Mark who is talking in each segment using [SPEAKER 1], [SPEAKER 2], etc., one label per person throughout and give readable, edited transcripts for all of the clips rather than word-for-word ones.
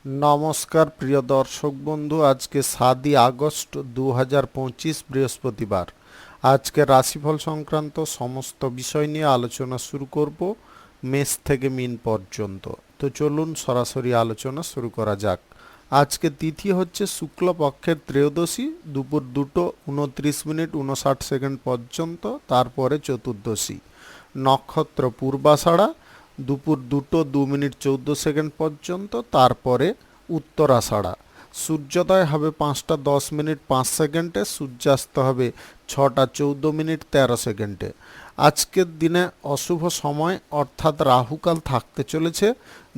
[SPEAKER 1] নমস্কার প্রিয় দর্শক বন্ধু, আজকে 7ই আগস্ট 2025 বৃহস্পতিবার। আজকে রাশিফল সংক্রান্ত সমস্ত বিষয় নিয়ে আলোচনা শুরু করব মেষ থেকে মিন পর্যন্ত। তো চলুন সরাসরি আলোচনা শুরু করা যাক। আজকে তিথি হচ্ছে শুক্লপক্ষের ত্রয়োদশী, দুপুর 2:29:59 পর্যন্ত, তারপরে চতুর্দশী। নক্ষত্র পূর্বাষাঢ়া, দুপুর 2:02:14 পর্যন্ত, তারপরে উত্তরাষাঢ়া। সূর্যোদয় হবে 5:10:05, সূর্যাস্ত হবে 6:14:13। আজকের দিনে অশুভ সময় অর্থাৎ রাহুকাল থাকতে চলেছে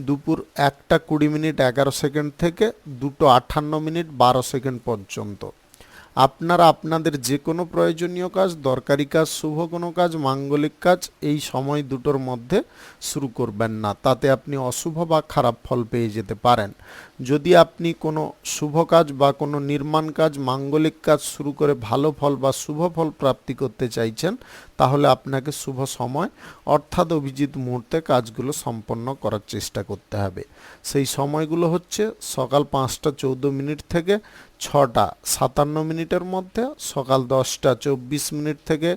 [SPEAKER 1] দুপুর 1:20:11 থেকে 2:58:12 পর্যন্ত। আপনারা আপনাদের যে কোনো প্রয়োজনীয় কাজ, দরকারি কাজ, শুভ কোনো কাজ, মাঙ্গলিক কাজ এই সময় দুটোর মধ্যে শুরু করবেন না, তাতে আপনি অশুভ বা খারাপ ফল পেয়ে যেতে পারেন। যদি আপনি কোনো শুভ কাজ বা কোনো নির্মাণ কাজ, মাঙ্গলিক কাজ শুরু করে ভালো ফল বা শুভ ফল প্রাপ্তি করতে চাইছেন, তাহলে আপনাকে শুভ সময় অর্থাৎ অভিজিৎ মুহূর্তে কাজগুলো সম্পন্ন করার চেষ্টা করতে হবে। সেই সময়গুলো হচ্ছে সকাল 5:14 থেকে 6:57 মধ্যে, সকাল 10:24 থেকে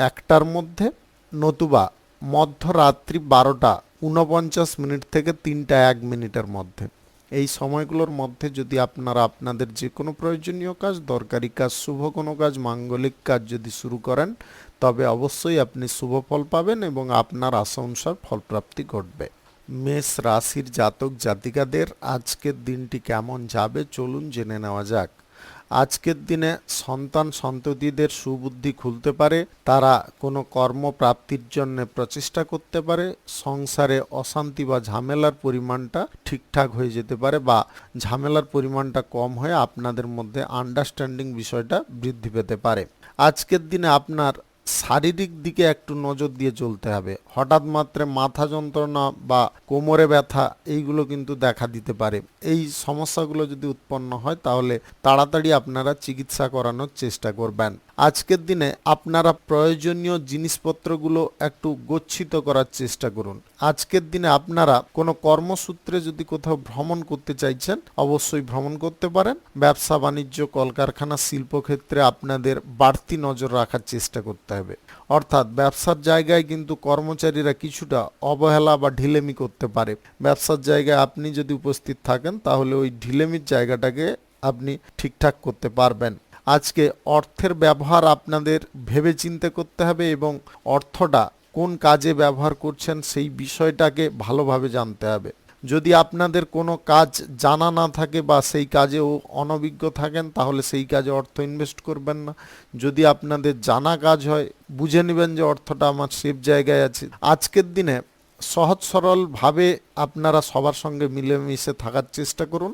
[SPEAKER 1] 1টার মধ্যে, নতুবা মধ্যরাত্রি 12:49 থেকে 3:01 মধ্যে। এই সময়গুলোর মধ্যে যদি আপনারা আপনাদের যে কোনো প্রয়োজনীয় কাজ, দরকারি কাজ, শুভ কোনো কাজ, মাঙ্গলিক কাজ যদি শুরু করেন, তবে অবশ্যই আপনি শুভ ফল পাবেন এবং আপনার আশা অনুসার ফলপ্রাপ্তি ঘটবে। মেষ রাশির জাতক জাতিকাদের আজকের দিনটি কেমন যাবে চলুন জেনে নেওয়া যাক। আজকের দিনে সন্তান সন্ততিদের সুবুদ্ধি খুলতে পারে, তারা কোনো কর্মপ্রাপ্তির জন্য প্রচেষ্টা করতে পারে, সংসারে অশান্তি বা ঝামেলার পরিমাণটা ঠিকঠাক হয়ে যেতে পারে বা ঝামেলার পরিমাণটা কম হয়ে আপনাদের মধ্যে আন্ডারস্ট্যান্ডিং বিষয়টা বৃদ্ধি পেতে পারে। আজকের দিনে আপনার শারীরিক দিকে একটু নজর দিয়ে চলতে হবে। হঠাৎ মাত্রে মাথা যন্ত্রণা বা কোমরে ব্যথা এইগুলো কিন্তু দেখা দিতে পারে। এই সমস্যাগুলো যদি উৎপন্ন হয় তাহলে তাড়াতাড়ি আপনারা চিকিৎসা করানোর চেষ্টা করবেন। আজকের দিনে আপনারা প্রয়োজনীয় জিনিসপত্রগুলো একটু গচ্ছিত করার চেষ্টা করুন। আজকের দিনে আপনারা কোনো কর্মসূত্রে যদি কোথাও ভ্রমণ করতে চাইছেন, অবশ্যই ভ্রমণ করতে পারেন। ব্যবসা বাণিজ্য, কলকারখানা, শিল্পক্ষেত্রে আপনাদের বাড়তি নজর রাখার চেষ্টা করতে হবে। অর্থাৎ ব্যবসার জায়গায় কিন্তু কর্মচারীরা কিছুটা অবহেলা বা ঢিলেমি করতে পারে। ব্যবসার জায়গায় আপনি যদি উপস্থিত থাকেন তাহলে ওই ঢিলেমির জায়গাটাকে আপনি ঠিকঠাক করতে পারবেন। আজকে অর্থের ব্যবহার আপনাদের ভেবেচিন্তে করতে হবে এবং অর্থটা কোন কাজে ব্যবহার করছেন সেই বিষয়টাকে ভালোভাবে জানতে হবে। যদি আপনাদের কোনো কাজ জানা না থাকে বা সেই কাজেও অনভিজ্ঞ থাকেন, তাহলে সেই কাজে অর্থ ইনভেস্ট করবেন না। যদি আপনাদের জানা কাজ হয়, বুঝে নেবেন যে অর্থটা আমার সেফ জায়গায় আছে। আজকের দিনে সহজ সরলভাবে আপনারা সবার সঙ্গে মিলেমিশে থাকার চেষ্টা করুন।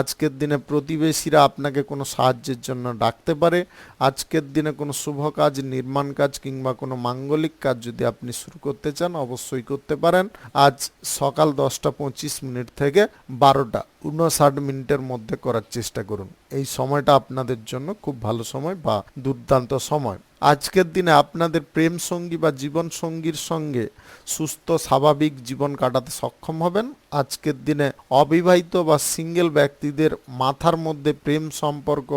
[SPEAKER 1] আজকের দিনে প্রতিবেশীরা আপনাকে কোনো সাহায্যের জন্য ডাকতে পারে। আজকের দিনে কোনো শুভ কাজ, নির্মাণ কাজ কিংবা কোনো মাঙ্গলিক কাজ যদি আপনি শুরু করতে চান, অবশ্যই করতে পারেন। আজ সকাল 10:25 থেকে 12:59 মধ্যে করার চেষ্টা করুন। এই সময়টা আপনাদের জন্য খুব ভালো সময় বা দুর্দান্ত সময়। আজকের দিনে আপনাদের প্রেম সঙ্গী বা জীবন সঙ্গীর সঙ্গে সুস্থ স্বাভাবিক জীবন কাটাতে সক্ষম হবেন। আজকের দিনে অবিবাহিত বা সিঙ্গেল ব্যক্তিদের মাথার মধ্যে প্রেম সম্পর্ক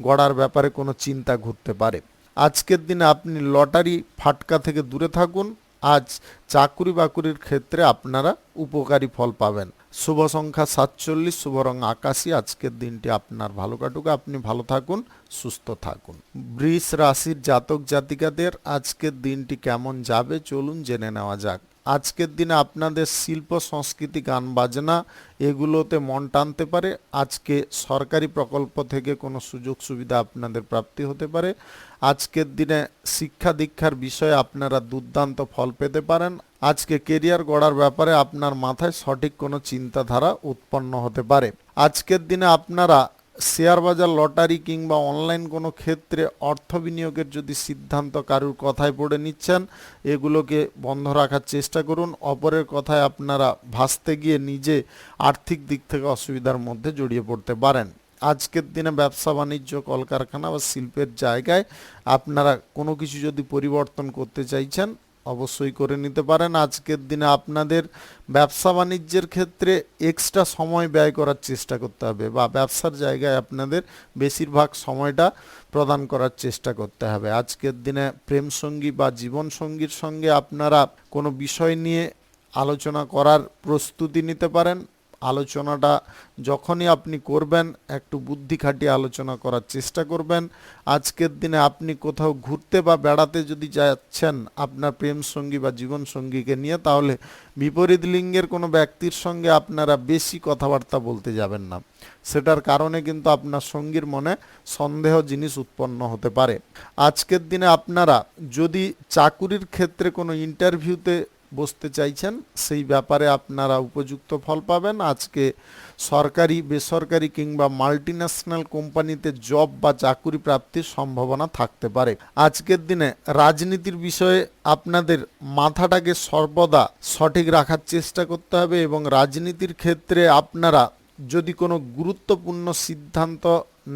[SPEAKER 1] গড়ার ব্যাপারে কোনো চিন্তা ঘুরতে পারে। আজকের দিনে আপনি লটারি ফাটকা থেকে দূরে থাকুন। আজ চাকুরি বাকুরির ক্ষেত্রে আপনারা উপকারী ফল পাবেন। শুভ সংখ্যা 47, শুভ রং আকাশী। আজকের দিনটি আপনার ভালো কাটুক, আপনি ভালো থাকুন, সুস্থ থাকুন। বৃষ রাশির জাতক জাতিকাদের আজকের দিনটি কেমন যাবে চলুন জেনে নেওয়া যাক। আজকের দিনে আপনাদের শিল্প সংস্কৃতি, গান বাজনা এগুলোতে মন টানতে পারে। আজকে সরকারি প্রকল্প থেকে কোনো সুযোগ সুবিধা আপনাদের প্রাপ্তি হতে পারে। আজকের দিনে শিক্ষা দীক্ষার বিষয়ে আপনারা দুর্দান্ত ফল পেতে পারেন। আজকে কেরিয়ার গড়ার ব্যাপারে আপনার মাথায় সঠিক কোনো চিন্তাধারা উৎপন্ন হতে পারে। আজকের দিনে আপনারা শেয়ার বাজার, লটারি কিংবা অনলাইন কোনো ক্ষেত্রে অর্থ বিনিয়োগের যদি সিদ্ধান্ত কারুর কথায় পড়ে নিচ্ছেন, এগুলোকে বন্ধ রাখার চেষ্টা করুন। অপরের কথায় আপনারা ভাসতে গিয়ে নিজে আর্থিক দিক থেকে অসুবিধার মধ্যে জড়িয়ে পড়তে পারেন। আজকের দিনে ব্যবসা বাণিজ্য, কলকারখানা বা শিল্পের জায়গায় আপনারা কোনো কিছু যদি পরিবর্তন করতে চাইছেন, অবশ্যই করে নিতে পারেন। আজকের দিনে আপনাদের ব্যবসা বাণিজ্যের ক্ষেত্রে এক্সট্রা সময় ব্যয় করার চেষ্টা করতে হবে, বা ব্যবসার জায়গায় আপনাদের বেশিরভাগ সময়টা প্রদান করার চেষ্টা করতে হবে। আজকের দিনে প্রেম সঙ্গী বা জীবন সঙ্গীর সঙ্গে আপনারা কোনো বিষয় নিয়ে আলোচনা করার প্রস্তুতি নিতে পারেন। আলোচনাটা যখনই আপনি করবেন একটু বুদ্ধি খাটিয়ে আলোচনা করার চেষ্টা করবেন। আজকের দিনে আপনি কোথাও ঘুরতে বা বেড়াতে যদি যাচ্ছেন আপনার প্রেম সঙ্গী বা জীবন সঙ্গীকে নিয়ে, তাহলে বিপরীত লিঙ্গের কোনো ব্যক্তির সঙ্গে আপনারা বেশি কথাবার্তা বলতে যাবেন না। সেটার কারণে কিন্তু আপনার সঙ্গীর মনে সন্দেহ জিনিস উৎপন্ন হতে পারে। আজকের দিনে আপনারা যদি চাকুরির ক্ষেত্রে কোনো ইন্টারভিউতে বসতে চাইছেন, সেই ব্যাপারে আপনারা উপযুক্ত ফল পাবেন। আজকে সরকারি, বেসরকারি কিংবা মাল্টিন্যাশনাল কোম্পানিতে জব বা চাকুরি প্রাপ্তির সম্ভাবনা থাকতে পারে। আজকের দিনে রাজনীতির বিষয়ে আপনাদের মাথাটাকে সর্বদা সঠিক রাখার চেষ্টা করতে হবে, এবং রাজনীতির ক্ষেত্রে আপনারা যদি কোনো গুরুত্বপূর্ণ সিদ্ধান্ত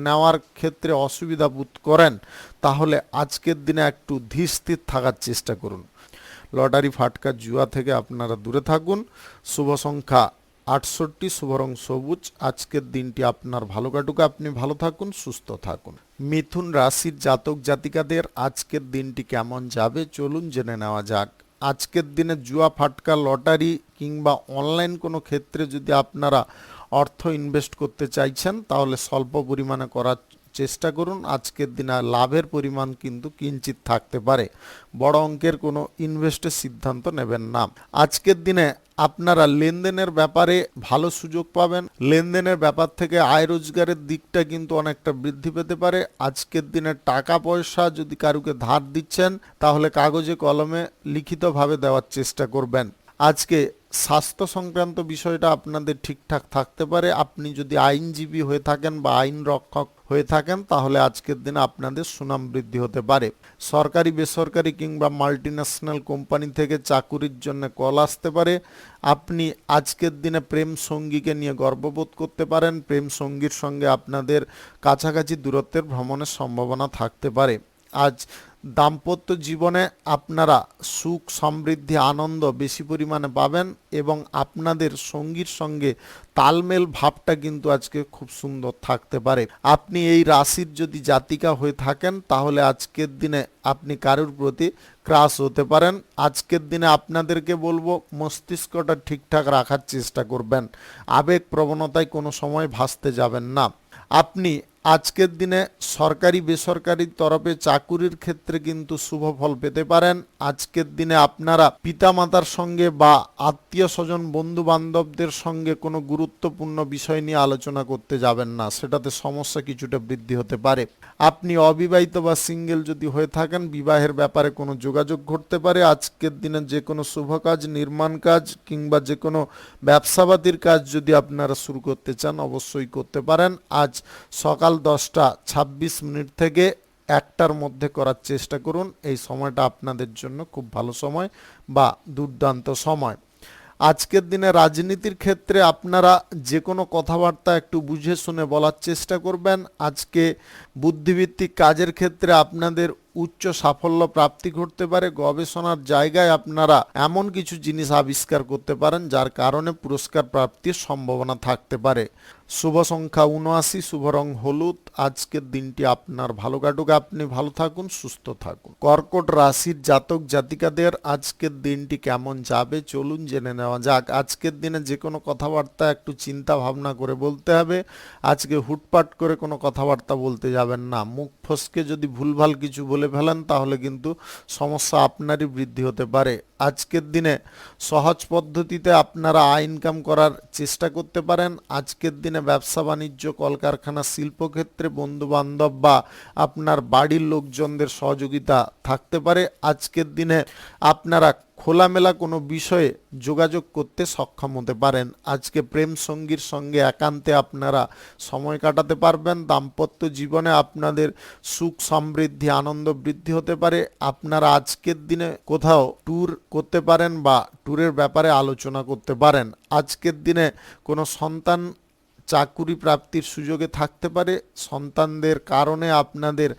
[SPEAKER 1] নেওয়ার ক্ষেত্রে অসুবিধা বোধ করেন, তাহলে আজকের দিনে একটু ধীর স্থির থাকার চেষ্টা করুন। লটারি, ফাটকা, জুয়া থেকে আপনারা দূরে থাকুন। শুভ সংখ্যা 68, শুভ রং সবুজ। আজকের দিনটি আপনার ভালো কাটুক, আপনি ভালো থাকুন, সুস্থ থাকুন। মিথুন রাশির জাতক জাতিকাদের আজকের দিনটি কেমন যাবে চলুন জেনে নেওয়া যাক। আজকের দিনে জুয়া, ফাটকা, লটারি কিংবা অনলাইন কোনো ক্ষেত্রে যদি আপনারা অর্থ ইনভেস্ট করতে চাইছেন, তাহলে স্বল্প পরিমাণে করার চেষ্টা করুন। আজকের দিনে লাভের পরিমাণ কিন্তু কিঞ্চিত থাকতে পারে। বড় অঙ্কের কোনো ইনভেস্টের সিদ্ধান্ত নেবেন না। আজকের দিনে আপনারা লেনদেনের ব্যাপারে ভালো সুযোগ পাবেন। লেনদেনের ব্যাপার থেকে আয় রোজগারের দিকটা কিন্তু অনেকটা বৃদ্ধি পেতে পারে। আজকের দিনে টাকা পয়সা যদি কারুকে ধার দিচ্ছেন, তাহলে কাগজে কলমে লিখিতভাবে দেওয়ার চেষ্টা করবেন। আজকে স্বাস্থ্য সংক্রান্ত বিষয়টা আপনাদের ঠিকঠাক থাকতে পারে। আপনি যদি আইনজীবী হয়ে থাকেন বা আইন রক্ষক হয়ে থাকেন, তাহলে আজকের দিনে আপনাদের সুনাম বৃদ্ধি হতে পারে। সরকারি, বেসরকারি কিংবা মাল্টিন্যাশনাল কোম্পানি থেকে চাকুরির জন্য কল আসতে পারে। আপনি আজকের দিনে প্রেম সঙ্গীকে নিয়ে গর্ববোধ করতে পারেন। প্রেম সঙ্গীর সঙ্গে আপনাদের কাছাকাছি দূরত্বের ভ্রমণের সম্ভাবনা থাকতে পারে। আজ দাম্পত্য জীবনে আপনারা সুখ, সমৃদ্ধি, আনন্দ বেশি পরিমাণে পাবেন, এবং আপনাদের সঙ্গীর সঙ্গে তালমেল ভাবটা কিন্তু আজকে খুব সুন্দর থাকতে পারে। আপনি এই রাশির যদি জাতিকা হয়ে থাকেন, তাহলে আজকের দিনে আপনি কারোর প্রতি ক্রাশ হতে পারেন। আজকের দিনে আপনাদেরকে বলবো মস্তিষ্কটা ঠিকঠাক রাখার চেষ্টা করবেন। আবেগ প্রবণতায় কোনো সময় ভাসতে যাবেন না। আপনি আজকের দিনে সরকারি, বেসরকারি তরফে চাকুরির ক্ষেত্রে কিন্তু শুভ ফল পেতে পারেন। আজকের দিনে আপনারা পিতামাতার সঙ্গে বা আত্মীয় স্বজন, বন্ধু বান্ধবদের সঙ্গে কোনো গুরুত্বপূর্ণ বিষয় নিয়ে আলোচনা করতে যাবেন না, সেটাতে সমস্যা কিছুটা বৃদ্ধি হতে পারে। আপনি অবিবাহিত বা সিঙ্গেল যদি হয়ে থাকেন, বিবাহের ব্যাপারে কোনো যোগাযোগ ঘটতে পারে। আজকের দিনে যে কোনো শুভ কাজ, নির্মাণ কাজ কিংবা যে কোনো ব্যবসাবাদীর কাজ যদি আপনারা শুরু করতে চান, অবশ্যই করতে পারেন। আজ সকাল 10:26 থেকে 1টার মধ্যে করার চেষ্টা করুন। এই সময়টা আপনাদের জন্য খুব ভালো সময় বা দুর্দান্ত সময়। আজকের দিনে রাজনীতির ক্ষেত্রে আপনারা যে কোনো কথাবার্তা একটু বুঝে শুনে বলার চেষ্টা করবেন। আজকে বুদ্ধিভিত্তিক কাজের ক্ষেত্রে আপনাদের উচ্চ সাফল্য প্রাপ্তি ঘটতে পারে। গবেষণার জায়গায় আপনারা এমন কিছু জিনিস আবিষ্কার করতে পারেন যার কারণে পুরস্কার প্রাপ্তির সম্ভাবনা থাকতে পারে। শুভ সংখ্যা 79, শুভ রং হলুদ। আজকের দিনটি আপনার ভালো কাটুক, আপনি ভালো থাকুন, সুস্থ থাকুন। কর্কট রাশির জাতক জাতিকাদের আজকের দিনটি কেমন যাবে চলুন জেনে নেওয়া যাক। আজকের দিনে যে কোনো কথাবার্তা একটু চিন্তা ভাবনা করে বলতে হবে। আজকে হুটপাট করে কোনো কথাবার্তা বলতে যাবেন না। মুখ ফসকে যদি ভুলভাল কিছু বলে ফেলেন, তাহলে কিন্তু সমস্যা আপনারই বৃদ্ধি হতে পারে। আজকের দিনে সহজ পদ্ধতিতে আপনারা আয় ইনকাম করার চেষ্টা করতে পারেন। আজকের দিনে ব্যবসা বাণিজ্য, কলকারখানা, শিল্পক্ষেত্রে বন্ধু বান্ধব বা আপনার বাড়ির লোকজনদের সহযোগিতা থাকতে পারে। আজকের দিনে আপনারা খোলামেলা কোনো বিষয়ে যোগাযোগ করতে সক্ষম হতে পারেন। আজকে প্রেম সঙ্গীর সঙ্গে একান্তে আপনারা সময় কাটাতে পারবেন। দাম্পত্য জীবনে আপনাদের সুখ, সমৃদ্ধি, আনন্দ বৃদ্ধি হতে পারে। আপনারা আজকের দিনে কোথাও ট্যুর করতে পারেন বা ট্যুরের ব্যাপারে আলোচনা করতে পারেন। আজকের দিনে কোনো সন্তান চাকুরি প্রাপ্তির সুযোগে থাকতে পারে। সন্তানদের কারণে আপনাদের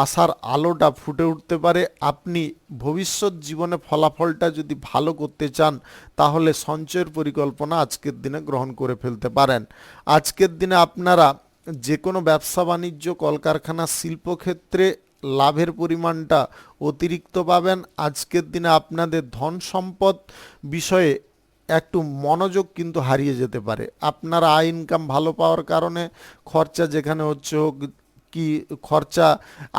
[SPEAKER 1] আশার আলোটা ফুটে উঠতে পারে। আপনি ভবিষ্যৎ জীবনে ফলাফলটা যদি ভালো করতে চান তাহলে সঞ্চয়ের পরিকল্পনা আজকের দিনে গ্রহণ করে ফেলতে পারেন। আজকের দিনে আপনারা যে কোনো ব্যবসা বাণিজ্য, কলকারখানা, শিল্পক্ষেত্রে লাভের পরিমাণটা অতিরিক্ত পাবেন। আজকের দিনে আপনাদের ধন সম্পদ বিষয়ে একটু মনোযোগ কিন্তু হারিয়ে যেতে পারে। আপনারা আয় ইনকাম ভালো পাওয়ার কারণে খরচা যেখানে হচ্ছে হোক কি খরচা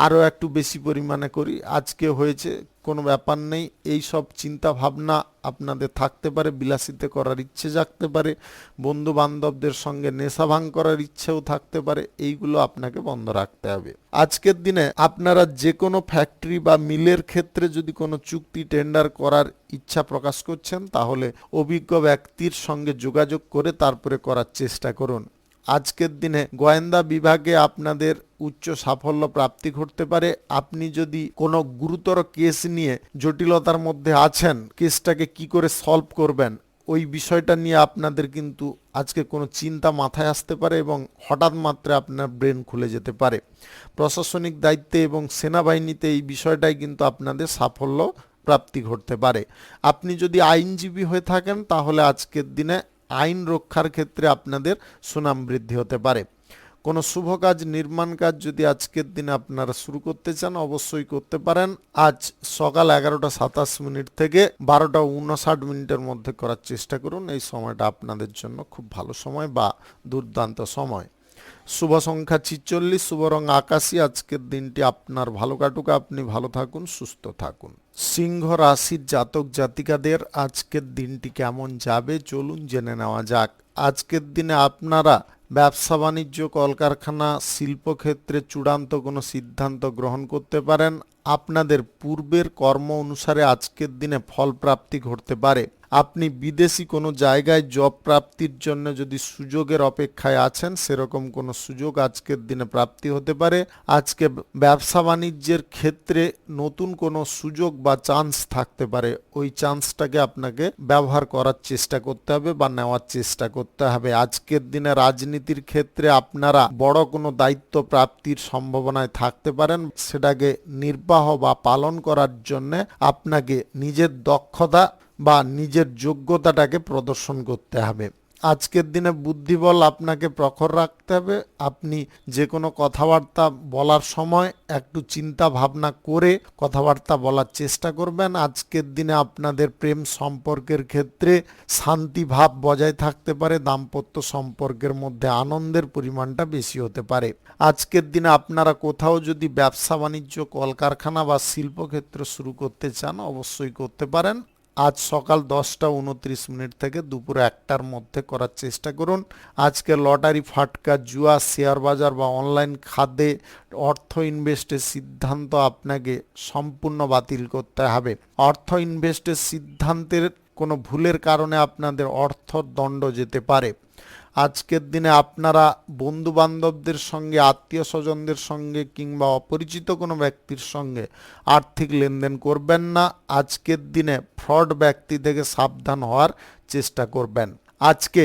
[SPEAKER 1] আরও একটু বেশি পরিমাণে করি, আজকে হয়েছে কোনো ব্যাপার নেই, এই সব চিন্তা ভাবনা আপনাদের থাকতে পারে। বিলাসিতা করার ইচ্ছে জাগতে পারে, বন্ধু বান্ধবদের সঙ্গে নেশা ভাঙ করার ইচ্ছেও থাকতে পারে। এইগুলো আপনাকে বন্ধ রাখতে হবে। আজকের দিনে আপনারা যে কোনো ফ্যাক্টরি বা মিলের ক্ষেত্রে যদি কোনো চুক্তি টেন্ডার করার ইচ্ছা প্রকাশ করছেন তাহলে অভিজ্ঞ ব্যক্তির সঙ্গে যোগাযোগ করে তারপরে করার চেষ্টা করুন। আজকের দিনে গোয়েন্দা বিভাগে আপনাদের উচ্চ সাফল্য প্রাপ্তি ঘটতে পারে। আপনি যদি কোনো গুরুতর কেস নিয়ে জটিলতার মধ্যে আছেন, কেসটাকে কি করে সলভ করবেন ওই বিষয়টা নিয়ে আপনাদের কিন্তু আজকে কোনো চিন্তা মাথায় আসতে পারে এবং হঠাৎ মাত্রা আপনার ব্রেন খুলে যেতে পারে। প্রশাসনিক দায়িত্বে এবং সেনাবাহিনীতে এই বিষয়টাই কিন্তু আপনাদের সাফল্য প্রাপ্তি ঘটতে পারে। আপনি যদি আইনজীবী হয়ে থাকেন তাহলে আজকের দিনে আইন রক্ষার ক্ষেত্রে আপনাদের সুনাম বৃদ্ধি হতে পারে। কোনো শুভ কাজ, নির্মাণ কাজ যদি আজকের দিনে আপনারা শুরু করতে চান অবশ্যই করতে পারেন। আজ সকাল 11:27 থেকে 12:59 মধ্যে করার চেষ্টা করুন। এই সময়টা আপনাদের জন্য খুব ভালো সময় বা দুর্দান্ত সময়। শুভ সংখ্যা 46, শুভ রং আকাশী। আজকের দিনটি আপনার ভালো কাটুক, আপনি ভালো থাকুন, সুস্থ থাকুন। সিংহ রাশির জাতক জাতিকাদের আজকের দিনটি কেমন যাবে চলুন জেনে নেওয়া যাক। আজকের দিনে আপনারা ব্যবসা বাণিজ্য, কলকারখানা, শিল্পক্ষেত্রে চূড়ান্ত কোনো সিদ্ধান্ত গ্রহণ করতে পারেন। আপনাদের পূর্বের কর্ম অনুসারে আজকের দিনে ফল প্রাপ্তি ঘটতে পারে। আপনি বিদেশি কোনো জায়গায় জব প্রাপ্তির জন্য যদি সুযোগের অপেক্ষায় আছেন সেরকম কোনো সুযোগ আজকের দিনে প্রাপ্তি হতে পারে। আজকে ব্যবসা বাণিজ্যের ক্ষেত্রে নতুন কোনো সুযোগ বা চান্স থাকতে পারে, ওই চান্সটাকে আপনাকে ব্যবহার করার চেষ্টা করতে হবে বা নেওয়ার চেষ্টা করতে হবে। আজকের দিনে রাজনীতির ক্ষেত্রে আপনারা বড় কোনো দায়িত্ব প্রাপ্তির সম্ভাবনায় থাকতে পারেন। সেটাকে নির্বাহ বা পালন করার জন্য আপনাকে নিজের দক্ষতা বা নিজের যোগ্যতাটাকে প্রদর্শন করতে হবে। আজকের দিনে বুদ্ধিবল আপনাকে প্রখর রাখতে হবে। আপনি যে কোনো কথাবার্তা বলার সময় একটু চিন্তা ভাবনা করে কথাবার্তা বলার চেষ্টা করবেন। আজকের দিনে আপনাদের প্রেম সম্পর্কের ক্ষেত্রে শান্তি ভাব বজায় থাকতে পারে। দাম্পত্য সম্পর্কের মধ্যে আনন্দের পরিমাণটা বেশি হতে পারে। আজকের দিনে আপনারা কোথাও যদি ব্যবসা বাণিজ্য, কলকারখানা বা শিল্পক্ষেত্র শুরু করতে চান অবশ্যই করতে পারেন। আজ সকাল 10:29 থেকে দুপুর 1টার মধ্যে করার চেষ্টা করুন। আজকে লটারি, ফাটকা, জুয়া, শেয়ার বাজার বা অনলাইন খাতে অর্থ ইনভেস্টের সিদ্ধান্ত আপনাকে সম্পূর্ণ বাতিল করতে হবে। অর্থ ইনভেস্টের সিদ্ধান্তের কোনো ভুলের কারণে আপনাদের অর্থদণ্ড যেতে পারে। আজকের দিনে আপনারা বন্ধু বান্ধবদের সঙ্গে, আত্মীয় স্বজনদের সঙ্গে কিংবা অপরিচিত কোনো ব্যক্তির সঙ্গে আর্থিক লেনদেন করবেন না। আজকের দিনে ফ্রড ব্যক্তি থেকে সাবধান হওয়ার চেষ্টা করবেন। আজকে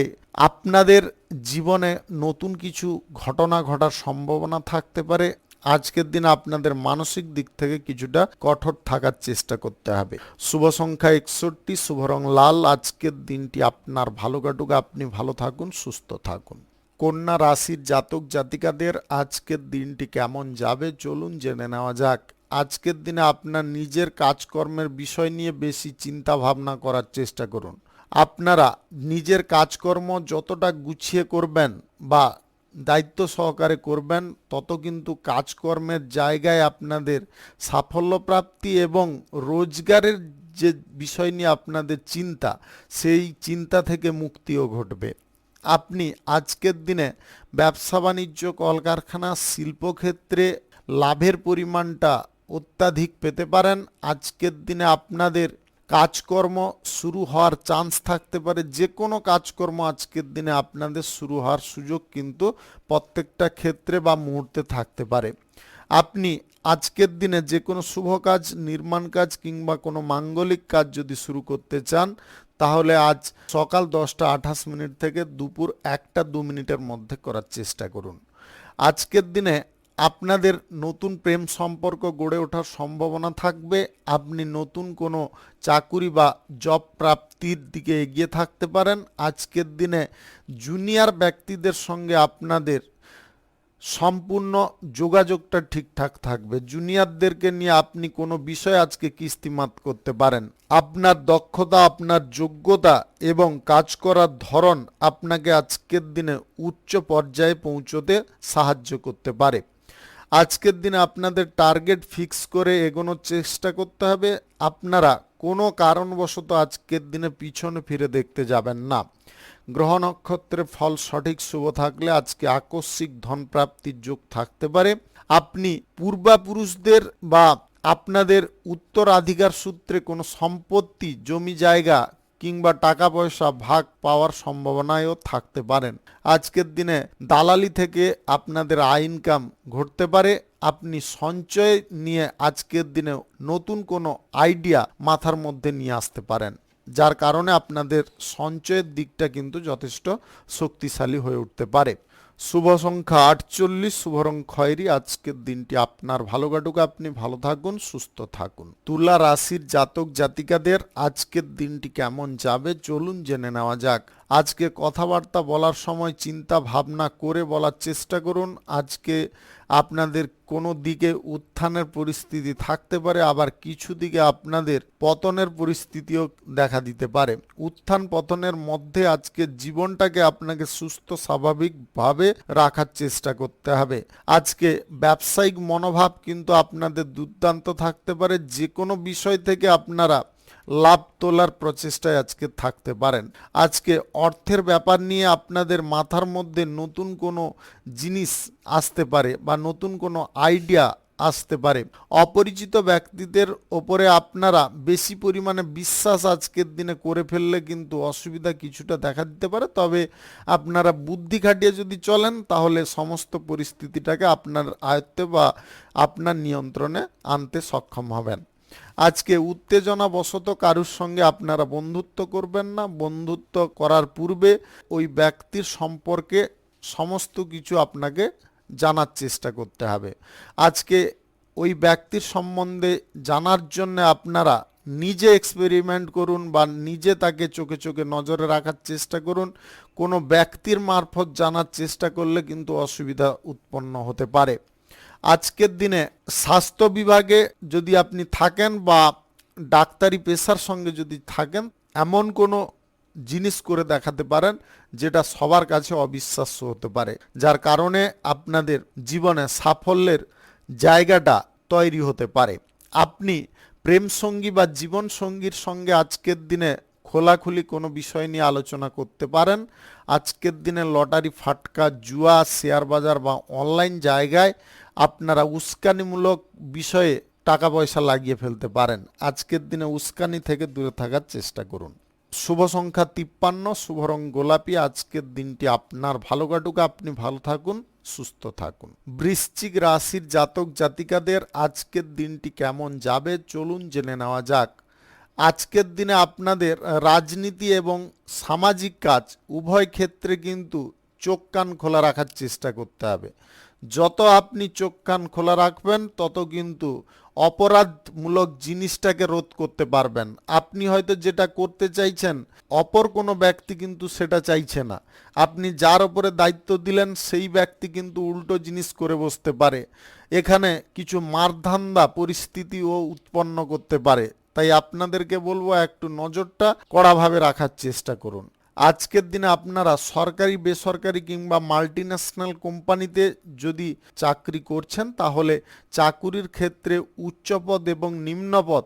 [SPEAKER 1] আপনাদের জীবনে নতুন কিছু ঘটনা ঘটার সম্ভাবনা থাকতে পারে। আজকের দিনে আপনাদের মানসিক দিক থেকে কিছুটা কঠোর থাকার চেষ্টা করতে হবে। শুভ সংখ্যা 61, শুভ রং লাল। আজকের দিনটি আপনার ভালো কাটুক, আপনি ভালো থাকুন, সুস্থ থাকুন। কন্যা রাশির জাতক জাতিকাদের আজকের দিনটি কেমন যাবে চলুন জেনে নেওয়া যাক। আজকের দিনে আপনার নিজের কাজকর্মের বিষয় নিয়ে বেশি চিন্তা ভাবনা করার চেষ্টা করুন। আপনারা নিজের কাজকর্ম যতটা গুছিয়ে করবেন বা দায়িত্ব সহকারে করবেন তত কিন্তু কাজকর্মের জায়গায় আপনাদের সাফল্য প্রাপ্তি এবং রোজগারের যে বিষয় নিয়ে আপনাদের চিন্তা, সেই চিন্তা থেকে মুক্তিও ঘটবে। আপনি আজকের দিনে ব্যবসা বাণিজ্য, কলকারখানা, শিল্পক্ষেত্রে লাভের পরিমাণটা অত্যাধিক পেতে পারেন। আজকের দিনে আপনাদের কাজকর্ম শুরু হওয়ার চান্স থাকতে পারে। যে কোনো কাজকর্ম আজকের দিনে আপনাদের শুরু হওয়ার সুযোগ কিন্তু প্রত্যেকটা ক্ষেত্রে বা মুহূর্তে থাকতে পারে। আপনি আজকের দিনে যে কোনো শুভ কাজ, নির্মাণ কাজ কিংবা কোনো মাঙ্গলিক কাজ যদি শুরু করতে চান তাহলে আজ সকাল 10টা 28 মিনিট থেকে দুপুর 1টা 2 মিনিটের মধ্যে করার চেষ্টা করুন। আজকের দিনে আপনাদের নতুন প্রেম সম্পর্ক গড়ে ওঠার সম্ভাবনা থাকবে। আপনি নতুন কোনো চাকুরি বা জব প্রাপ্তির দিকে এগিয়ে থাকতে পারেন। আজকের দিনে জুনিয়র ব্যক্তিদের সঙ্গে আপনাদের সম্পূর্ণ যোগাযোগটা ঠিকঠাক থাকবে। জুনিয়রদেরকে নিয়ে আপনি কোনো বিষয় আজকে কিস্তিমাত করতে পারেন। আপনার দক্ষতা, আপনার যোগ্যতা এবং কাজ করার ধরন আপনাকে আজকের দিনে উচ্চ পর্যায়ে পৌঁছতে সাহায্য করতে পারে। আজকের দিনে আপনাদের টার্গেট ফিক্স করে এগোনোর চেষ্টা করতে হবে। আপনারা কোনো কারণবশত আজকের দিনে পিছনে ফিরে দেখতে যাবেন না। গ্রহ নক্ষত্রের ফল সঠিক শুভ থাকলে আজকে আকস্মিক ধন প্রাপ্তির যোগ থাকতে পারে। আপনি পূর্বপুরুষদের বা আপনাদের উত্তরাধিকার সূত্রে কোনো সম্পত্তি, জমি জায়গা কিংবা টাকা পয়সা ভাগ পাওয়ার সম্ভাবনায়ও থাকতে পারেন। আজকের দিনে দালালি থেকে আপনাদের আয় ইনকাম ঘটতে পারে। আপনি সঞ্চয় নিয়ে আজকের দিনে নতুন কোনো আইডিয়া মাথার মধ্যে নিয়ে আসতে পারেন, যার কারণে আপনাদের সঞ্চয়ের দিকটা কিন্তু যথেষ্ট শক্তিশালী হয়ে উঠতে পারে। শুভ সংখ্যা 48, শুভ রং খয়েরি। আজকের দিনটি আপনার ভালো কাটুক, আপনি ভালো থাকুন, সুস্থ থাকুন। তুলা রাশির জাতক জাতিকাদের আজকের দিনটি কেমন যাবে চলুন জেনে নেওয়া যাক। আজকে কথাবার্তা বলার সময় চিন্তা ভাবনা করে বলার চেষ্টা করুন। আজকে আপনাদের কোনো দিকে উত্থানের পরিস্থিতি থাকতে পারে, আবার কিছু দিকে আপনাদের পতনের পরিস্থিতিও দেখা দিতে পারে। উত্থান পতনের মধ্যে আজকে জীবনটাকে আপনাকে সুস্থ স্বাভাবিকভাবে রাখার চেষ্টা করতে হবে। আজকে ব্যবসায়িক মনোভাব কিন্তু আপনাদের দুর্দান্ত থাকতে পারে। যে কোনো বিষয় থেকে আপনারা লাভ তোলার প্রচেষ্টায় আজকে থাকতে পারেন। আজকে অর্থের ব্যাপার নিয়ে আপনাদের মাথার মধ্যে নতুন কোনো জিনিস আসতে পারে বা নতুন কোনো আইডিয়া আসতে পারে। অপরিচিত ব্যক্তিদের ওপরে আপনারা বেশি পরিমাণে বিশ্বাস আজকের দিনে করে ফেললে কিন্তু অসুবিধা কিছুটা দেখা দিতে পারে। তবে আপনারা বুদ্ধি খাটিয়ে যদি চলেন তাহলে সমস্ত পরিস্থিতিটাকে আপনার আয়ত্তে বা আপনার নিয়ন্ত্রণে আনতে সক্ষম হবেন। আজকে উত্তেজনাবশত কারুর সঙ্গে আপনারা বন্ধুত্ব করবেন না। বন্ধুত্ব করার পূর্বে ওই ব্যক্তির সম্পর্কে সমস্ত কিছু আপনাকে জানার চেষ্টা করতে হবে। আজকে ওই ব্যক্তির সম্বন্ধে জানার জন্য আপনারা নিজে এক্সপেরিমেন্ট করুন বা নিজে তাকে চোখে চোখে নজরে রাখার চেষ্টা করুন। কোনো ব্যক্তির মারফত জানার চেষ্টা করলে কিন্তু অসুবিধা উৎপন্ন হতে পারে। আজকের দিনে স্বাস্থ্য বিভাগে যদি আপনি থাকেন বা ডাক্তারি পেশার সঙ্গে যদি থাকেন, এমন কোনো জিনিস করে দেখাতে পারেন যেটা সবার কাছে অবিশ্বাস্য হতে পারে, যার কারণে আপনাদের জীবনে সাফল্যের জায়গাটা তৈরি হতে পারে। আপনি প্রেম সঙ্গী বা জীবন সঙ্গীর সঙ্গে আজকের দিনে খোলাখুলি কোনো বিষয় নিয়ে আলোচনা করতে পারেন। আজকের দিনে লটারি, ফাটকা, জুয়া, শেয়ার বাজার বা অনলাইন জায়গায় আপনারা উস্কানিমূলক বিষয়ে টাকা পয়সা লাগিয়ে ফেলতে পারেন। আজকের দিনে উস্কানি থেকে দূরে থাকার চেষ্টা করুন। শুভ সংখ্যা 53, শুভ রং গোলাপি। আজকের দিনটি আপনার ভালো কাটুক, আপনি ভালো থাকুন, সুস্থ থাকুন। বৃশ্চিক রাশির জাতক জাতিকাদের আজকের দিনটি কেমন যাবে চলুন জেনে নেওয়া যাক। আজকের দিনে আপনাদের রাজনীতি এবং সামাজিক কাজ উভয় ক্ষেত্রে কিন্তু চোখ কান খোলা রাখার চেষ্টা করতে হবে। যত আপনি চোখ কান খোলা রাখবেন তত কিন্তু অপরাধমূলক জিনিসটাকে রোধ করতে পারবেন। আপনি হয়তো যেটা করতে চাইছেন, অপর কোনো ব্যক্তি কিন্তু সেটা চাইছে না। আপনি যার ওপরে দায়িত্ব দিলেন সেই ব্যক্তি কিন্তু উল্টো জিনিস করে বসতে পারে। এখানে কিছু মারধান্দা পরিস্থিতিও উৎপন্ন করতে পারে। তাই আপনাদেরকে বলবো একটু নজরটা কড়াভাবে রাখার চেষ্টা করুন। আজকের দিনে আপনারা সরকারি, বেসরকারি কিংবা মাল্টিন্যাশনাল কোম্পানিতে যদি চাকরি করছেন তাহলে চাকুরির ক্ষেত্রে উচ্চপদ এবং নিম্নপদ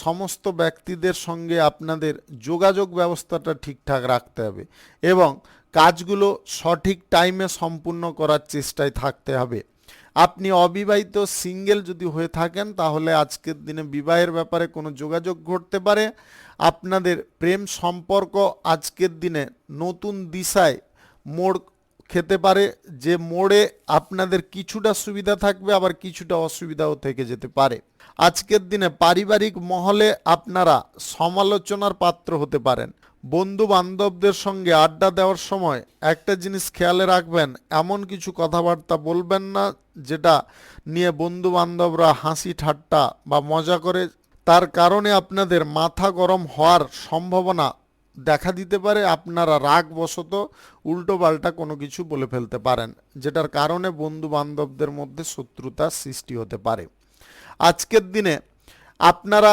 [SPEAKER 1] সমস্ত ব্যক্তিদের সঙ্গে আপনাদের যোগাযোগ ব্যবস্থাটা ঠিকঠাক রাখতে হবে এবং কাজগুলো সঠিক টাইমে সম্পূর্ণ করার চেষ্টায় থাকতে হবে। আপনি অবিবাহিত সিঙ্গেল যদি হয়ে থাকেন তাহলে আজকের দিনে বিবাহের ব্যাপারে কোনো যোগাযোগ ঘটতে পারে। আপনাদের প্রেম সম্পর্ক আজকের দিনে নতুন দিশায় মোড় খেতে পারে, যে মোড়ে আপনাদের কিছুটা সুবিধা থাকবে আবার কিছুটা অসুবিধাও থেকে যেতে পারে। আজকের দিনে পারিবারিক মহলে আপনারা সমালোচনার পাত্র হতে পারেন। বন্ধু বান্ধবদের সঙ্গে আড্ডা দেওয়ার সময় একটা জিনিস খেয়ালে রাখবেন, এমন কিছু কথাবার্তা বলবেন না যেটা নিয়ে বন্ধু বান্ধবরা হাসি ঠাট্টা বা মজা করে। তার কারণে আপনাদের মাথা গরম হওয়ার সম্ভাবনা দেখা দিতে পারে। আপনারা রাগবশত উল্টোপাল্টা কোনো কিছু বলে ফেলতে পারেন, যেটার কারণে বন্ধু বান্ধবদের মধ্যে শত্রুতার সৃষ্টি হতে পারে। আজকের দিনে আপনারা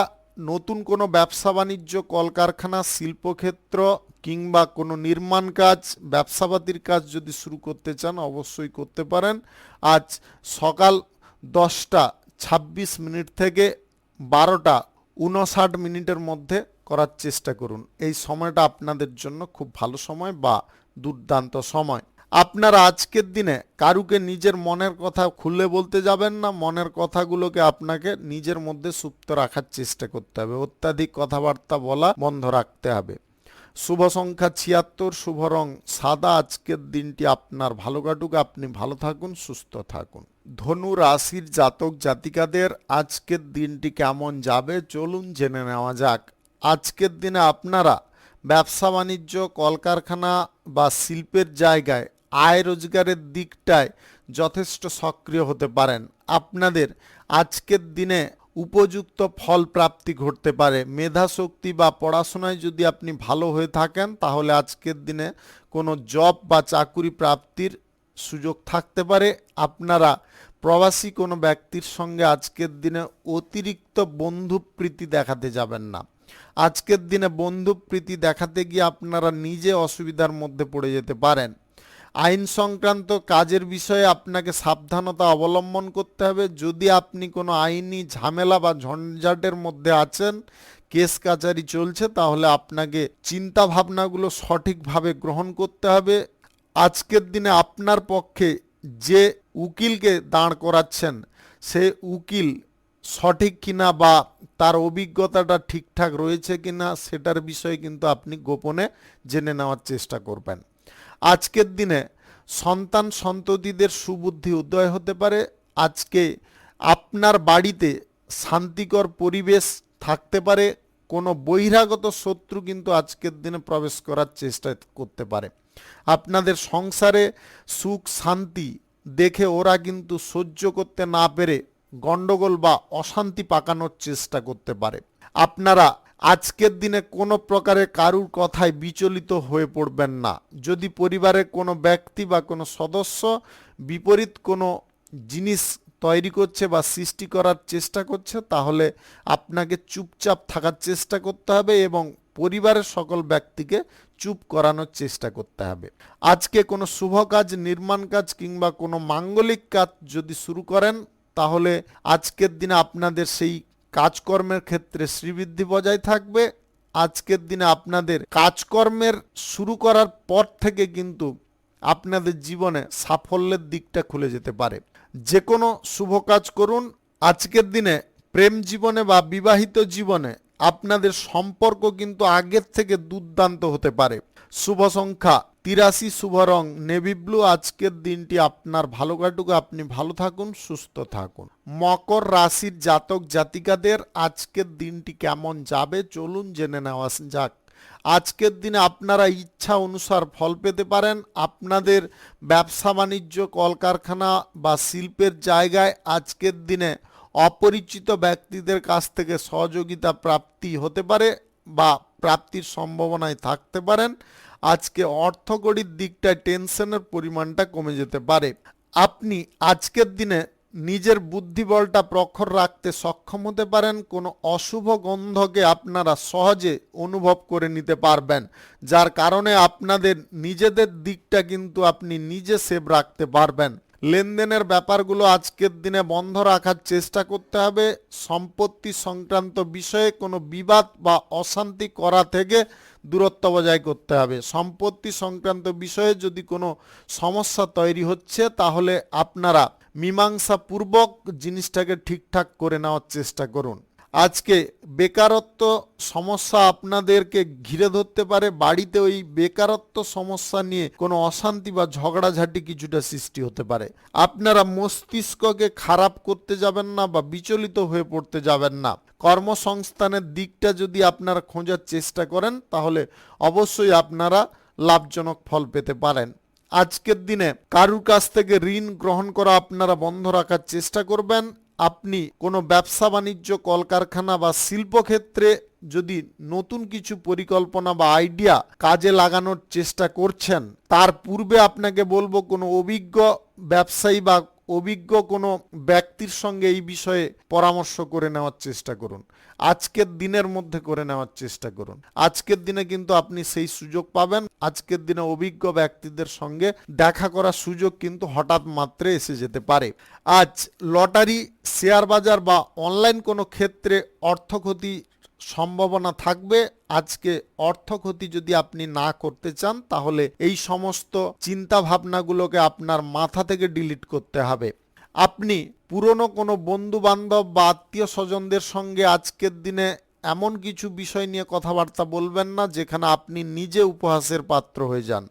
[SPEAKER 1] নতুন কোনো ব্যবসা বাণিজ্য, কলকারখানা, শিল্পক্ষেত্র কিংবা কোনো নির্মাণ কাজ, ব্যবসাপাতির কাজ যদি শুরু করতে চান অবশ্যই করতে পারেন। আজ সকাল 10:26 থেকে 12:59 মধ্যে করার চেষ্টা করুন। এই সময়টা আপনাদের জন্য খুব ভালো সময় বা দুর্দান্ত সময়। আপনারা আজকের দিনে কারুকে নিজের মনের কথা খুলে বলতে যাবেন না। মনের কথাগুলোকে আপনাকে নিজের মধ্যে সুপ্ত রাখার চেষ্টা করতে হবে। অত্যাধিক কথাবার্তা বলা বন্ধ রাখতে হবে। শুভ সংখ্যা 76, শুভ রং সাদা। আজকের দিনটি আপনার ভালো কাটুক, আপনি ভালো থাকুন, সুস্থ থাকুন। ধনু রাশির জাতক জাতিকাদের আজকের দিনটি কেমন যাবে চলুন জেনে নেওয়া যাক। আজকের দিনে আপনারা ব্যবসা বাণিজ্য, কলকারখানা বা শিল্পের জায়গায় আয় রোজগারের দিকটায় যথেষ্ট সক্রিয় হতে পারেন। আপনাদের আজকের দিনে উপযুক্ত ফল প্রাপ্তি ঘটতে পারে। মেধাশক্তি বা পড়াশোনায় যদি আপনি ভালো হয়ে থাকেন তাহলে আজকের দিনে কোনো জব বা চাকুরি প্রাপ্তির সুযোগ থাকতে পারে। আপনারা প্রবাসী কোনো ব্যক্তির সঙ্গে আজকের দিনে অতিরিক্ত বন্ধুপ্রীতি দেখাতে যাবেন না। আজকের দিনে বন্ধুপ্রীতি দেখাতে গিয়ে আপনারা নিজে অসুবিধার মধ্যে পড়ে যেতে পারেন। আইন সংক্রান্ত কাজের বিষয়ে আপনাকে সাবধানতা অবলম্বন করতে হবে। যদি আপনি কোনো আইনি ঝামেলা বা ঝঞ্ঝাটের মধ্যে আছেন, কেস কাচারি চলছে, তাহলে আপনাকে চিন্তা ভাবনাগুলো সঠিকভাবে গ্রহণ করতে হবে। আজকের দিনে আপনার পক্ষে যে উকিলকে দাঁড় করাচ্ছেন সে উকিল সঠিক কিনা বা তার অভিজ্ঞতাটা ঠিকঠাক রয়েছে কিনা সেটার বিষয়ে কিন্তু আপনি গোপনে জেনে নেওয়ার চেষ্টা করবেন। আজকের দিনে সন্তান সন্ততিদের সুবুদ্ধি উদয় হতে পারে। আজকে আপনার বাড়িতে শান্তিকর পরিবেশ থাকতে পারে। কোনো বহিরাগত শত্রু কিন্তু আজকের দিনে প্রবেশ করার চেষ্টা করতে পারে। আপনাদের সংসারে সুখ শান্তি দেখে ওরা কিন্তু সহ্য করতে না পেরে গন্ডগোল বা অশান্তি পাকানোর চেষ্টা করতে পারে। আপনারা আজকের দিনে কোনো প্রকারে কারুর কথায় বিচলিত হয়ে পড়বেন না। যদি পরিবারের কোনো ব্যক্তি বা কোনো সদস্য বিপরীত কোনো জিনিস তৈরি করছে বা সৃষ্টি করার চেষ্টা করছে তাহলে আপনাকে চুপচাপ থাকার চেষ্টা করতে হবে এবং পরিবারের সকল ব্যক্তিকে চুপ করানোর চেষ্টা করতে হবে। আজকে কোনো শুভ কাজ, নির্মাণ কাজ কিংবা কোনো মাঙ্গলিক কাজ যদি শুরু করেন তাহলে আজকের দিনে আপনাদের সেই কাজকর্মের ক্ষেত্রে শ্রীবৃদ্ধি বজায় থাকবে। আজকের দিনে আপনাদের কাজকর্মের শুরু করার পর থেকে কিন্তু আপনাদের জীবনে সাফল্যের দিকটা খুলে যেতে পারে। যে কোনো শুভ কাজ করুন। আজকের দিনে প্রেম জীবনে বা বিবাহিত জীবনে আপনাদের সম্পর্ক কিন্তু আগের থেকে দুর্দান্ত হতে পারে। শুভ সংখ্যা 83, শুভ রং নেভি ব্লু। আজকের দিনটি আপনার ভালো কাটুক, আপনি ভালো থাকুন, সুস্থ থাকুন। মকর রাশির জাতক জাতিকাদের আজকের দিনটি কেমন যাবে চলুন জেনে নেওয়া যাক। আজকের দিনে আপনারা ইচ্ছা অনুসার ফল পেতে পারেন। আপনাদের ব্যবসা বাণিজ্য, কলকারখানা বা শিল্পের জায়গায় আজকের দিনে অপরিচিত ব্যক্তিদের কাছ থেকে সহযোগিতা প্রাপ্তি হতে পারে বা প্রাপ্তির সম্ভাবনায় থাকতে পারেন। আজকে অর্থকড়ির দিকটায় টেনশনের পরিমাণটা কমে যেতে পারে। আপনি আজকের দিনে নিজের বুদ্ধিবলটা প্রখর রাখতে সক্ষম হতে পারেন। কোনো অশুভ গন্ধকে আপনারা সহজে অনুভব করে নিতে পারবেন, যার কারণে আপনাদের নিজেদের দিকটা কিন্তু আপনি নিজে সেভ রাখতে পারবেন। লেনদেনের ব্যাপারগুলো আজকের দিনে বন্ধ রাখার চেষ্টা করতে হবে। সম্পত্তি সংক্রান্ত বিষয়ে কোনো বিবাদ বা অশান্তি করা থেকে দূরত্ব বজায় করতে হবে। সম্পত্তি সংক্রান্ত বিষয়ে যদি কোনো সমস্যা তৈরি হচ্ছে তাহলে আপনারা মীমাংসা পূর্বক জিনিসটাকে ঠিকঠাক করে নেওয়ার চেষ্টা করুন। আজকে বেকারত্ব সমস্যা আপনাদেরকে ঘিরে ধরতে পারে। বাড়িতে ওই বেকারত্ব সমস্যা নিয়ে কোনো অশান্তি বা ঝগড়াঝাটি কিছুটা সৃষ্টি হতে পারে। আপনারা মস্তিষ্ককে খারাপ করতে যাবেন না বা বিচলিত হয়ে পড়তে যাবেন না। কর্মসংস্থানের দিকটা যদি আপনারা খোঁজার চেষ্টা করেন তাহলে অবশ্যই আপনারা লাভজনক ফল পেতে পারেন। আজকের দিনে কারুর কাছ থেকে ঋণ গ্রহণ করা আপনারা বন্ধ রাখার চেষ্টা করবেন। আপনি কোনো ব্যবসা বাণিজ্য, কলকারখানা বা শিল্পক্ষেত্রে যদি নতুন কিছু পরিকল্পনা বা আইডিয়া কাজে লাগানোর চেষ্টা করছেন, তার পূর্বে আপনাকে বলবো কোনো অভিজ্ঞ ব্যবসায়ী বা অভিজ্ঞ কোনো ব্যক্তির সঙ্গে এই বিষয়ে পরামর্শ করে নেওয়ার চেষ্টা করুন। আজকের দিনের মধ্যে করে নেওয়ার চেষ্টা করুন। আজকের দিনে কিন্তু আপনি সেই সুযোগ পাবেন। আজকের দিনে অভিজ্ঞ ব্যক্তিদের সঙ্গে দেখা করার সুযোগ কিন্তু হঠাৎ মাত্রে এসে যেতে পারে। আজ লটারি, শেয়ার বাজার বা অনলাইন কোনো ক্ষেত্রে অর্থক্ষতি সম্ভাবনা থাকবে। আজকে অর্থক্ষতি যদি আপনি না করতে চান তাহলে এই সমস্ত চিন্তা ভাবনাগুলোকে আপনার মাথা থেকে ডিলিট করতে হবে। আপনি পুরনো কোনো বন্ধু বান্ধব বা আত্মীয় স্বজনদের সঙ্গে আজকের দিনে এমন কিছু বিষয় নিয়ে কথাবার্তা বলবেন না যেখানে আপনি নিজে উপহাসের পাত্র হয়ে যান।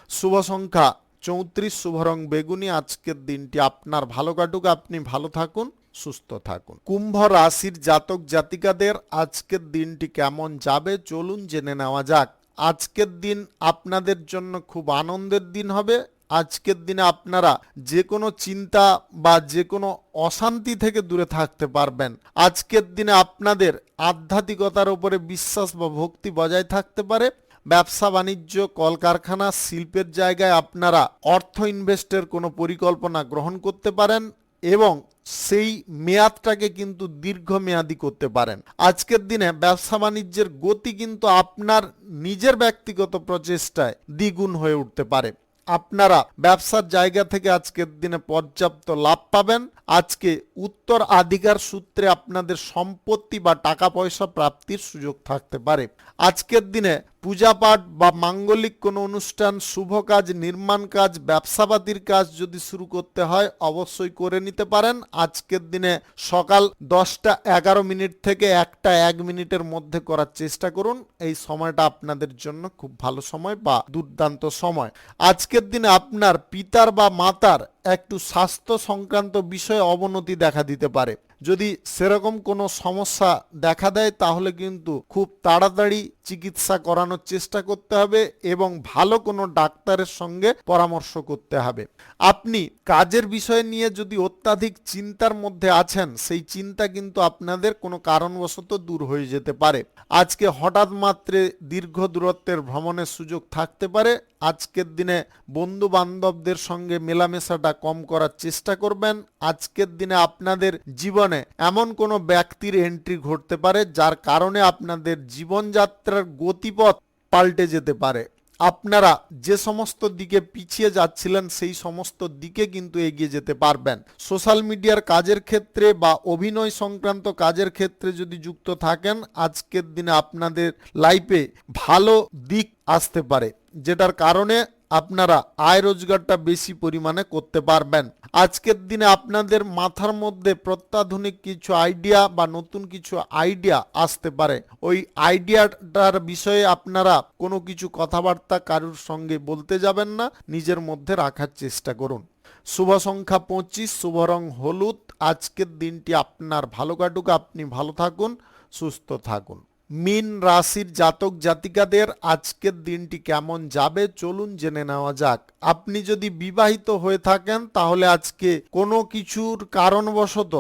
[SPEAKER 1] শুভ সংখ্যা 34, শুভ রং বেগুনি। আজকের দিনটি আপনার ভালো কাটুক, আপনি ভালো থাকুন, সুস্থ থাকুন। কুম্ভ রাশির জাতক জাতিকাদের আজকের দিনটি কেমন যাবে চলুন জেনে নেওয়া যাক। আজকের দিন আপনাদের জন্য খুব আনন্দের দিন হবে। আজকের দিনে আপনারা যে কোনো চিন্তা বা যে কোনো অশান্তি থেকে দূরে থাকতে পারবেন। আজকের দিনে আপনাদের আধ্যাত্মিকতার উপরে বিশ্বাস বা ভক্তি বজায় থাকতে পারে। ব্যবসা বাণিজ্য, কলকারখানা, শিল্পের জায়গায় আপনারা অর্থ ইনভেস্টের কোনো পরিকল্পনা গ্রহণ করতে পারেন এবং সেই মেয়াদটাকে কিন্তু দীর্ঘমেয়াদী করতে পারেন। আজকের দিনে ব্যবসা বাণিজ্যের গতি কিন্তু আপনার নিজের ব্যক্তিগত প্রচেষ্টায় দ্বিগুণ হয়ে উঠতে পারে। আপনারা ব্যবসার জায়গা থেকে আজকের দিনে পর্যাপ্ত লাভ পাবেন। আজকে উত্তরাধিকার সূত্রে আপনাদের সম্পত্তি বা টাকা পয়সা প্রাপ্তির সুযোগ থাকতে পারে। আজকের দিনে পূজাপাঠ বা মাঙ্গলিক কোনো অনুষ্ঠান, শুভ কাজ, নির্মাণ কাজ, ব্যবসাপাতির কাজ যদি শুরু করতে হয় অবশ্যই করে নিতে পারেন। আজকের দিনে সকাল 10টা 11 থেকে 1টা 1 মধ্যে করার চেষ্টা করুন। এই সময়টা আপনাদের জন্য খুব ভালো সময় বা দুর্দান্ত সময়। আজকের দিনে আপনার পিতার বা মাতার একটু স্বাস্থ্য সংক্রান্ত বিষয়ে অবনতি দেখা দিতে পারে। যদি সেরকম কোনো সমস্যা দেখা দেয় তাহলে কিন্তু খুব তাড়াতাড়ি চিকিৎসা করানোর চেষ্টা করতে হবে এবং ভালো কোনো ডাক্তারের সঙ্গে পরামর্শ করতে হবে। আপনি কাজের বিষয় নিয়ে যদি অত্যাধিক চিন্তার মধ্যে আছেন, সেই চিন্তা কিন্তু আপনাদের কোনো কারণবশত দূর হয়ে যেতে পারে। আজকে হঠাৎ মাত্রে দীর্ঘ দূরত্বের ভ্রমণের সুযোগ থাকতে পারে। আজকের দিনে বন্ধু বান্ধবদের সঙ্গে মেলামেশাটা কম করার চেষ্টা করবেন। আজকের দিনে আপনাদের জীবনে এমন কোনো ব্যক্তির এন্ট্রি ঘটতে পারে যার কারণে আপনাদের জীবনযাত্রার গতিপথ পাল্টে যেতে পারে। আপনারা যে সমস্ত দিকে পিছিয়ে যাচ্ছিলেন সেই সমস্ত দিকে কিন্তু এগিয়ে যেতে পারবেন। সোশ্যাল মিডিয়ার কাজের ক্ষেত্রে বা অভিনয় সংক্রান্ত কাজের ক্ষেত্রে যদি যুক্ত থাকেন, আজকের দিনে আপনাদের লাইফে ভালো দিক আসতে পারে, যেটার কারণে আপনারা আয় রোজগারটা বেশি পরিমাণে করতে পারবেন। আজকের দিনে আপনাদের মাথার মধ্যে প্রত্যাধুনিক কিছু আইডিয়া বা নতুন কিছু আইডিয়া আসতে পারে। ওই আইডিয়াটার বিষয়ে আপনারা কোনো কিছু কথাবার্তা কারুর সঙ্গে বলতে যাবেন না, নিজের মধ্যে রাখার চেষ্টা করুন। শুভ সংখ্যা 25, শুভ রং হলুদ। আজকের দিনটি আপনার ভালো কাটুক, আপনি ভালো থাকুন, সুস্থ থাকুন। মীন রাশির জাতক জাতিকাদের আজকের দিনটি কেমন যাবে চলুন জেনে নেওয়া যাক। আপনি যদি বিবাহিত হয়ে থাকেন তাহলে আজকে কোনো কিছুর কারণবশত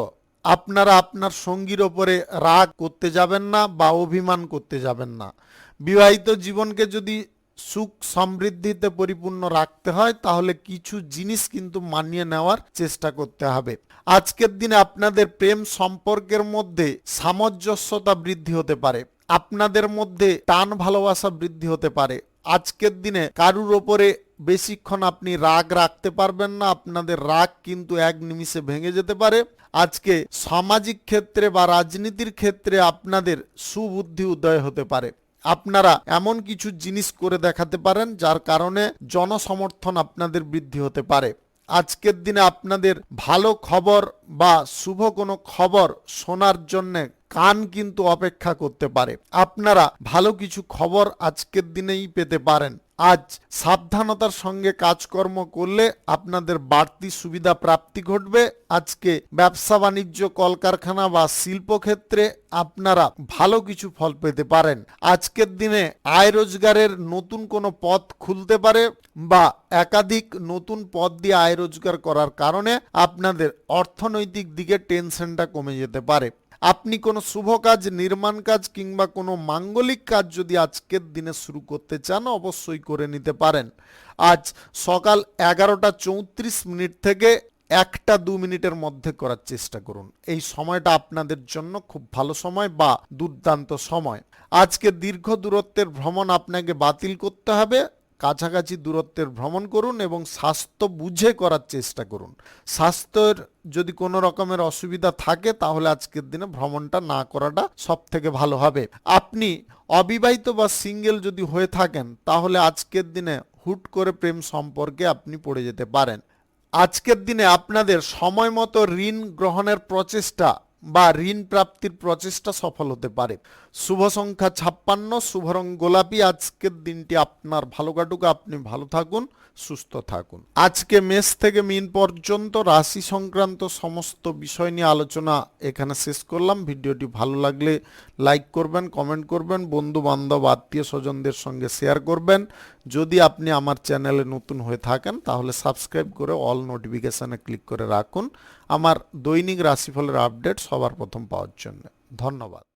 [SPEAKER 1] আপনারা আপনার সঙ্গীর ওপরে রাগ করতে যাবেন না বা অভিমান করতে যাবেন না। বিবাহিত জীবনকে যদি সুখ সমৃদ্ধিতে পরিপূর্ণ রাখতে হয় তাহলে কিছু জিনিস কিন্তু মানিয়ে নেওয়ার চেষ্টা করতে হবে। আজকের দিনে আপনাদের প্রেম সম্পর্কের মধ্যে সামঞ্জস্যতা বৃদ্ধি হতে পারে। আপনাদের মধ্যে টান ভালোবাসা বৃদ্ধি হতে পারে। আজকের দিনে কারুর ওপরে বেশিক্ষণ আপনি রাগ রাখতে পারবেন না। আপনাদের রাগ কিন্তু এক নিমিষে ভেঙে যেতে পারে। আজকে সামাজিক ক্ষেত্রে বা রাজনীতির ক্ষেত্রে আপনাদের সুবুদ্ধি উদয় হতে পারে। আপনারা এমন কিছু জিনিস করে দেখাতে পারেন যার কারণে জনসমর্থন আপনাদের বৃদ্ধি হতে পারে। আজকের দিনে আপনাদের ভালো খবর বা শুভ কোনো খবর শোনার জন্য কান কিন্তু অপেক্ষা করতে পারে। আপনারা ভালো কিছু খবর আজকের দিনেই পেতে পারেন। আজ সাবধানতার সঙ্গে কাজকর্ম করলে আপনাদের বাড়তি সুবিধা প্রাপ্তি ঘটবে। আজকে ব্যবসা বাণিজ্য, কলকারখানা বা শিল্পক্ষেত্রে আপনারা ভালো কিছু ফল পেতে পারেন। আজকের দিনে আয় রোজগারের নতুন কোনো পথ খুলতে পারে বা একাধিক নতুন পথ দিয়ে আয় রোজগার করার কারণে আপনাদের অর্থনৈতিক দিকে টেনশনটা কমে যেতে পারে। আপনি কোনো শুভ কাজ, নির্মাণ কাজ কিংবা কোনো মাঙ্গলিক কাজ যদি আজকের দিনে শুরু করতে চান অবশ্যই করে নিতে পারেন। আজ সকাল 11:34 থেকে 1-2 মধ্যে করার চেষ্টা করুন। এই সময়টা আপনাদের জন্য খুব ভালো সময় বা দুর্দান্ত সময়। আজকে দীর্ঘ দূরত্বের ভ্রমণ আপনাকে বাতিল করতে হবে। কাছাকাছি দূরত্বের ভ্রমণ করুন এবং স্বাস্থ্য বুঝে করার চেষ্টা করুন। স্বাস্থ্যের যদি কোনো রকমের অসুবিধা থাকে তাহলে আজকের দিনে ভ্রমণটা না করাটা সব থেকে ভালো হবে। আপনি অবিবাহিত বা সিঙ্গেল যদি হয়ে থাকেন তাহলে আজকের দিনে হুট করে প্রেম সম্পর্কে আপনি পড়ে যেতে পারেন। আজকের দিনে আপনাদের সময় মতো ঋণ গ্রহণের প্রচেষ্টা বা ঋণ প্রাপ্তির প্রচেষ্টা সফল হতে পারে। শুভ সংখ্যা 56, শুভ রং গোলাপি। আজকের দিনটি আপনার ভালো কাটুক, আপনি ভালো থাকুন, সুস্থ থাকুন। আজকে মেষ থেকে মীন পর্যন্ত রাশি সংক্রান্ত সমস্ত বিষয় নিয়ে আলোচনা এখানে শেষ করলাম। ভিডিওটি ভালো লাগলে লাইক করবেন, কমেন্ট করবেন, বন্ধু বান্ধব আত্মীয় স্বজনদের সঙ্গে শেয়ার করবেন। যদি আপনি আমার চ্যানেলে নতুন হয়ে থাকেন তাহলে সাবস্ক্রাইব করে অল নোটিফিকেশানে ক্লিক করে রাখুন আমার দৈনিক রাশিফলের আপডেট সবার প্রথম পাওয়ার জন্য। ধন্যবাদ।